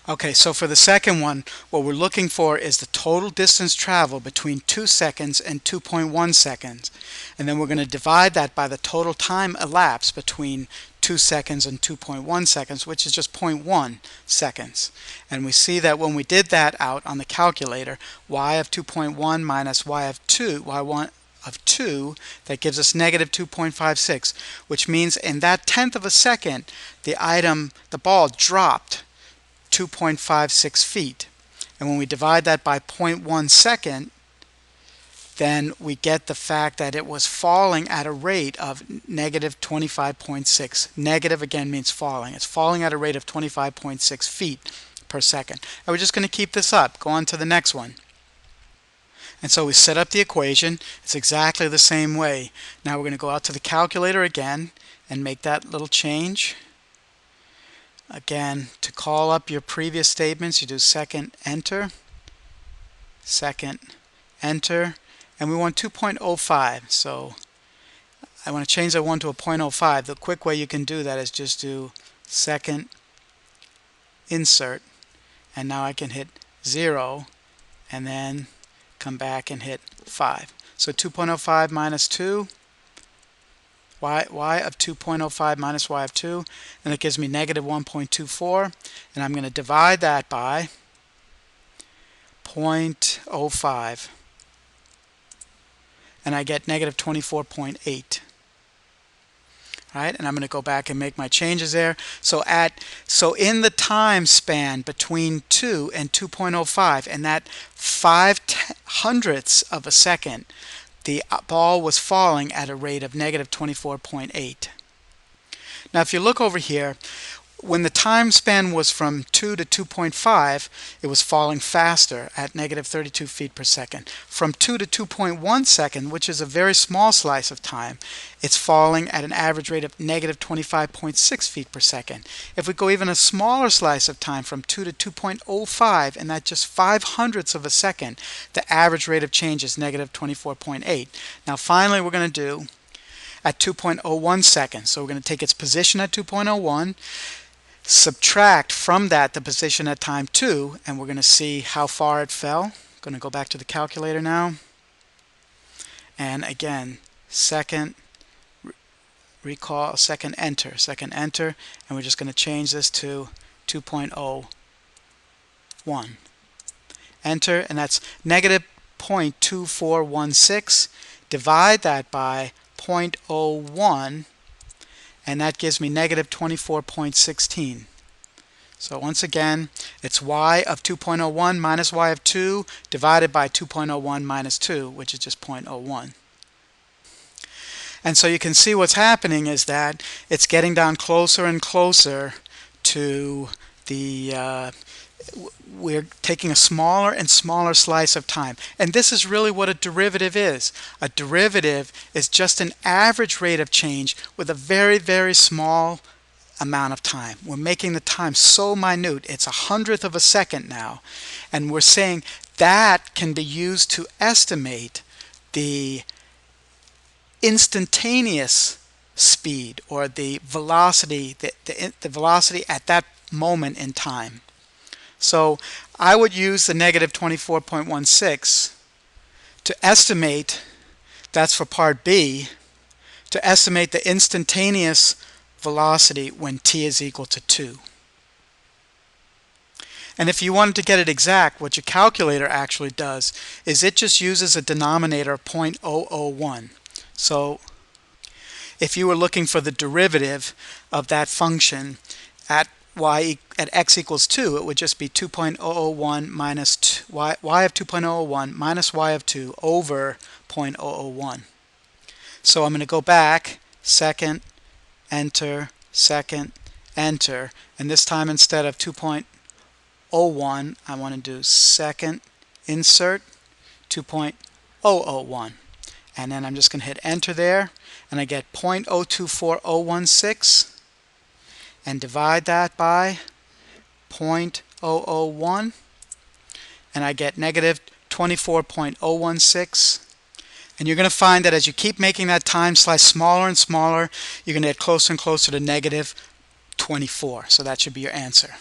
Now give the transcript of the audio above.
Okay, so for the second one, what we're looking for is the total distance traveled between 2 seconds and 2.1 seconds. And then we're going to divide that by the total time elapsed between 2 seconds and 2.1 seconds, which is just 0.1 seconds. And we see that when we did that out on the calculator, y of 2.1 minus y of 2, y1 of 2, that gives us negative 2.56, which means in that tenth of a second, the ball dropped 2.56 feet. And when we divide that by 0.1 second, then we get the fact that it was falling at a rate of negative 25.6. Negative again means falling. It's falling at a rate of 25.6 feet per second. And we're just going to keep this up. Go on to the next one. And so we set up the equation. It's exactly the same way. Now we're going to go out to the calculator again and make that little change. Again, to call up your previous statements, you do second enter, and we want 2.05. So I want to change that 1 to a 0.05. The quick way you can do that is just do second insert, and now I can hit 0 and then come back and hit 5. So 2.05 minus 2, y of 2.05 minus y of 2, and it gives me negative 1.24, and I'm going to divide that by 0.05, and I get negative 24.8. Right, and I'm going to go back and make my changes there. So in the time span between 2 and 2.05, and that 0.05 of a second, the ball was falling at a rate of negative 24.8. Now if you look over here, when the time span was from 2 to 2.5, it was falling faster at negative 32 feet per second. From 2 to 2.1 second, which is a very small slice of time, it's falling at an average rate of negative 25.6 feet per second. If we go even a smaller slice of time from 2 to 2.05, and that's just 0.05 of a second, the average rate of change is negative 24.8. Now finally we're going to do at 2.01 seconds. So we're going to take its position at 2.01, subtract from that the position at time 2, and we're going to see how far it fell. I'm going to go back to the calculator now, and again second enter, and we're just going to change this to 2.01. Enter, and that's negative 0.2416. Divide that by 0.01, and that gives me negative 24.16. So once again, it's y of 2.01 minus y of 2 divided by 2.01 minus 2, which is just 0.01. And so you can see what's happening is that it's getting down closer and closer to the we're taking a smaller and smaller slice of time. And this is really what a derivative is. A derivative is just an average rate of change with a very, very small amount of time. We're making the time so minute, it's 100th of a second now. And we're saying that can be used to estimate the instantaneous speed, or the velocity, the velocity at that moment in time. So I would use the negative 24.16 to estimate, that's for part B, to estimate the instantaneous velocity when t is equal to 2. And if you wanted to get it exact, what your calculator actually does is it just uses a denominator of 0.001. So if you were looking for the derivative of that function at x equals 2, it would just be 2.001 minus y of 2.001 minus y of 2 over 0.001. So I'm going to go back, second enter, and this time instead of 2.01, I want to do second insert 2.001, and then I'm just going to hit enter there, and I get 0.024016, and divide that by 0.001, and I get negative 24.016. And you're going to find that as you keep making that time slice smaller and smaller, you're going to get closer and closer to negative 24. So that should be your answer.